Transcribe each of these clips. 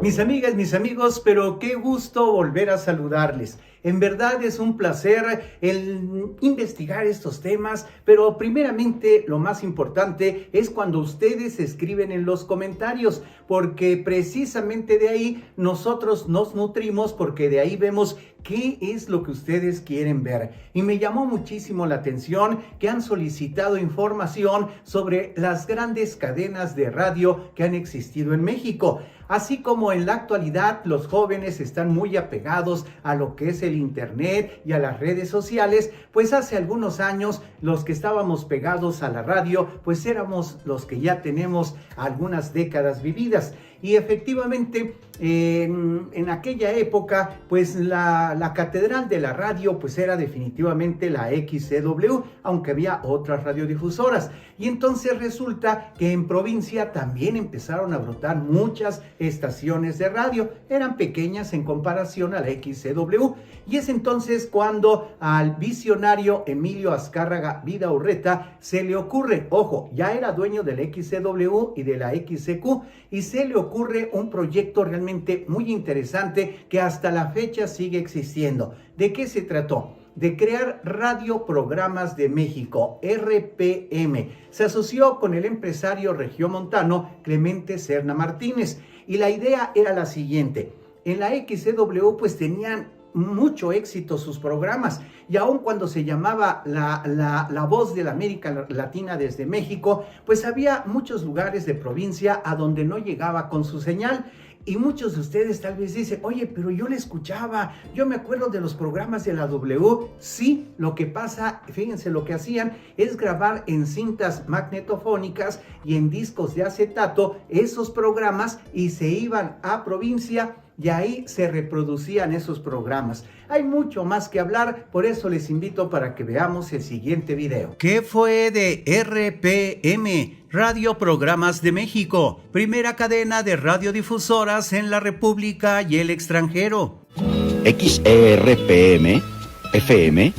Mis amigas, mis amigos, pero qué gusto volver a saludarles. En verdad es un placer el investigar estos temas, pero primeramente lo más importante es cuando ustedes escriben en los comentarios, porque precisamente de ahí nosotros nos nutrimos, porque de ahí vemos qué es lo que ustedes quieren ver. Y me llamó muchísimo la atención que han solicitado información sobre las grandes cadenas de radio que han existido en México. Así como en la actualidad los jóvenes están muy apegados a lo que es el internet y a las redes sociales, pues hace algunos años los que estábamos pegados a la radio, pues éramos los que ya tenemos algunas décadas vividas. Y efectivamente, en aquella época, pues la catedral de la radio, pues era definitivamente la XCW, aunque había otras radiodifusoras. Y entonces resulta que en provincia también empezaron a brotar muchas estaciones de radio. Eran pequeñas en comparación a la XCW. Y es entonces cuando al visionario Emilio Azcárraga Vidaurreta se le ocurre, ojo, ya era dueño de la XCW y de la XCQ, y se le ocurre un proyecto realmente muy interesante que hasta la fecha sigue existiendo. ¿De qué se trató? De crear Radio Programas de México, RPM. Se asoció con el empresario regiomontano Clemente Serna Martínez, y la idea era la siguiente. En la XCW pues tenían mucho éxito sus programas, y aun cuando se llamaba la voz de la América Latina desde México, pues había muchos lugares de provincia a donde no llegaba con su señal. Y muchos de ustedes tal vez dicen, oye, pero yo le escuchaba, yo me acuerdo de los programas de la W. Sí, lo que pasa, fíjense, lo que hacían es grabar en cintas magnetofónicas y en discos de acetato esos programas, y se iban a provincia y ahí se reproducían esos programas. Hay mucho más que hablar, por eso les invito para que veamos el siguiente video. ¿Qué fue de RPM? Radio Programas de México, primera cadena de radiodifusoras en la República y el extranjero. XERPM, FM.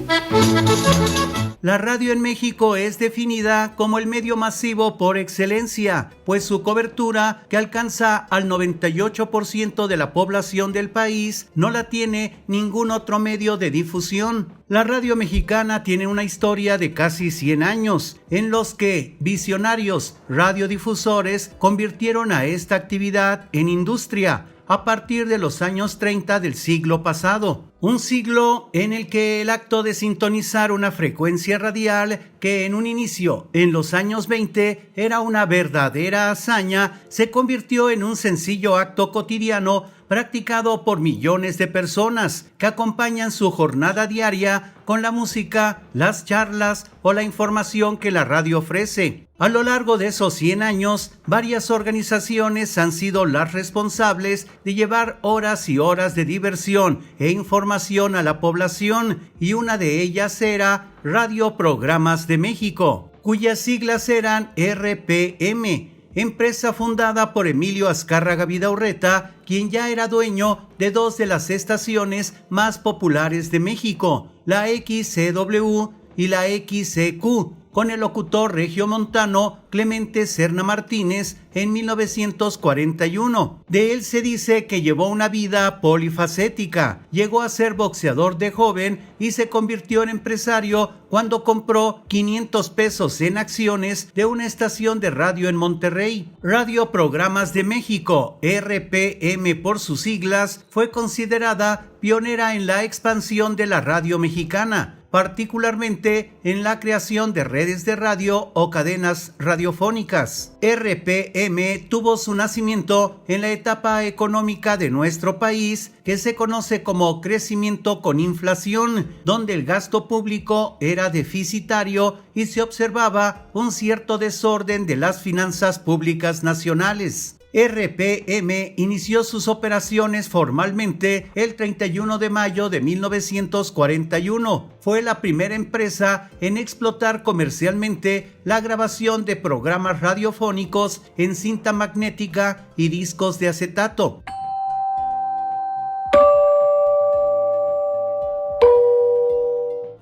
La radio en México es definida como el medio masivo por excelencia, pues su cobertura, que alcanza al 98% de la población del país, no la tiene ningún otro medio de difusión. La radio mexicana tiene una historia de casi 100 años, en los que visionarios radiodifusores convirtieron a esta actividad en industria a partir de los años 30 del siglo pasado. Un siglo en el que el acto de sintonizar una frecuencia radial, que en un inicio, en los años 20, era una verdadera hazaña, se convirtió en un sencillo acto cotidiano practicado por millones de personas que acompañan su jornada diaria con la música, las charlas o la información que la radio ofrece. A lo largo de esos 100 años, varias organizaciones han sido las responsables de llevar horas y horas de diversión e información a la población, y una de ellas era Radio Programas de México, cuyas siglas eran RPM, empresa fundada por Emilio Azcárraga Vidaurreta, quien ya era dueño de dos de las estaciones más populares de México, la XCW y la XCQ, con el locutor regiomontano Clemente Serna Martínez en 1941. De él se dice que llevó una vida polifacética. Llegó a ser boxeador de joven y se convirtió en empresario cuando compró 500 pesos en acciones de una estación de radio en Monterrey. Radio Programas de México, RPM por sus siglas, fue considerada pionera en la expansión de la radio mexicana, particularmente en la creación de redes de radio o cadenas radiofónicas. RPM tuvo su nacimiento en la etapa económica de nuestro país, que se conoce como crecimiento con inflación, donde el gasto público era deficitario y se observaba un cierto desorden de las finanzas públicas nacionales. RPM inició sus operaciones formalmente el 31 de mayo de 1941. Fue la primera empresa en explotar comercialmente la grabación de programas radiofónicos en cinta magnética y discos de acetato.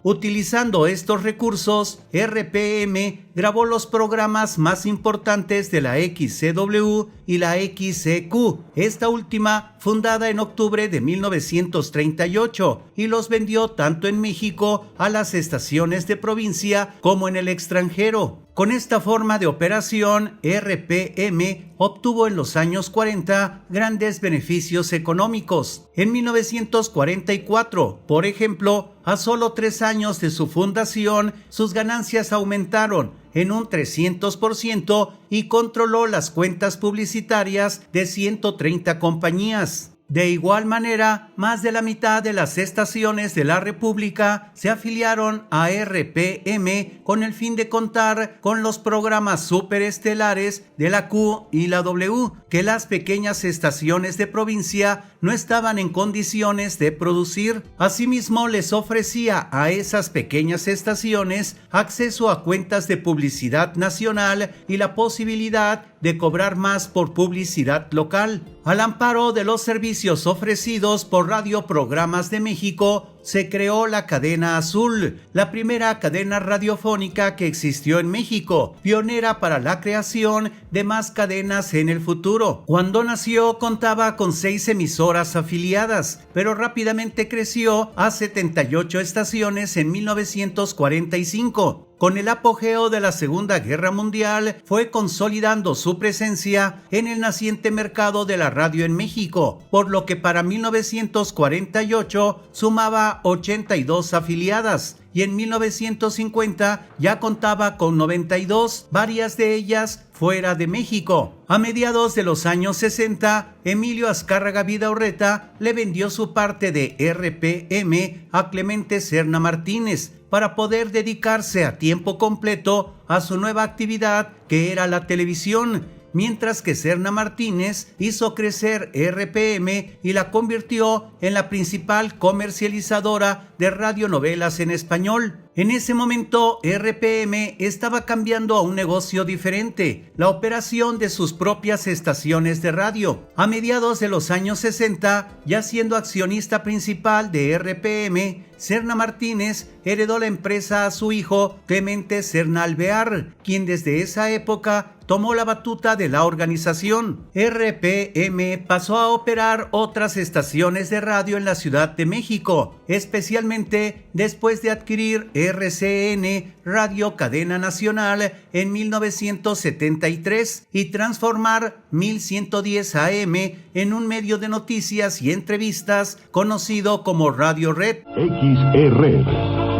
Utilizando estos recursos, RPM grabó los programas más importantes de la XCW y la XEQ, esta última fundada en octubre de 1938, y los vendió tanto en México a las estaciones de provincia como en el extranjero. Con esta forma de operación, RPM obtuvo en los años 40 grandes beneficios económicos. En 1944, por ejemplo, a solo 3 años de su fundación, sus ganancias aumentaron en un 300% y controló las cuentas publicitarias de 130 compañías. De igual manera, más de la mitad de las estaciones de la República se afiliaron a RPM con el fin de contar con los programas superestelares de la Q y la W, que las pequeñas estaciones de provincia no estaban en condiciones de producir. Asimismo, les ofrecía a esas pequeñas estaciones acceso a cuentas de publicidad nacional y la posibilidad de cobrar más por publicidad local. Al amparo de los servicios ofrecidos por Radio Programas de México, se creó la Cadena Azul, la primera cadena radiofónica que existió en México, pionera para la creación de más cadenas en el futuro. Cuando nació contaba con 6 emisoras afiliadas, pero rápidamente creció a 78 estaciones en 1945. Con el apogeo de la Segunda Guerra Mundial, fue consolidando su presencia en el naciente mercado de la radio en México, por lo que para 1948 sumaba 82 afiliadas y en 1950 ya contaba con 92, varias de ellas fuera de México. A mediados de los años 60, Emilio Azcárraga Vidaurreta le vendió su parte de RPM a Clemente Serna Martínez para poder dedicarse a tiempo completo a su nueva actividad, que era la televisión, mientras que Serna Martínez hizo crecer RPM y la convirtió en la principal comercializadora de radionovelas en español. En ese momento, RPM estaba cambiando a un negocio diferente, la operación de sus propias estaciones de radio. A mediados de los años 60, ya siendo accionista principal de RPM, Serna Martínez heredó la empresa a su hijo Clemente Serna Alvear, quien desde esa época tomó la batuta de la organización. RPM pasó a operar otras estaciones de radio en la Ciudad de México, especialmente después de adquirir RCN, Radio Cadena Nacional, en 1973 y transformar 1110 AM en un medio de noticias y entrevistas conocido como Radio Red. XE-Red,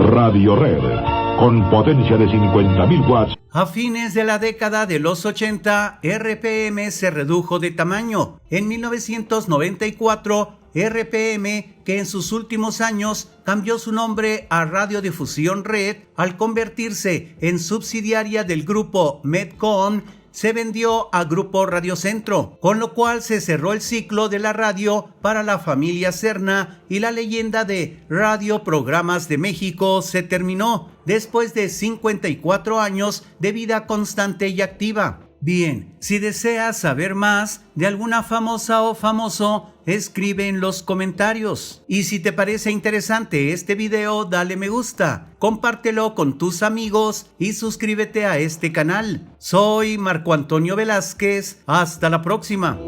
Radio Red, con potencia de 50.000 watts. A fines de la década de los 80, RPM se redujo de tamaño. En 1994, RPM, que en sus últimos años cambió su nombre a Radiodifusión Red, al convertirse en subsidiaria del grupo Medcom, se vendió a Grupo Radiocentro, con lo cual se cerró el ciclo de la radio para la familia Serna y la leyenda de Radio Programas de México se terminó después de 54 años de vida constante y activa. Bien, si deseas saber más de alguna famosa o famoso, escribe en los comentarios. Y si te parece interesante este video, dale me gusta, compártelo con tus amigos y suscríbete a este canal. Soy Marco Antonio Velázquez. Hasta la próxima.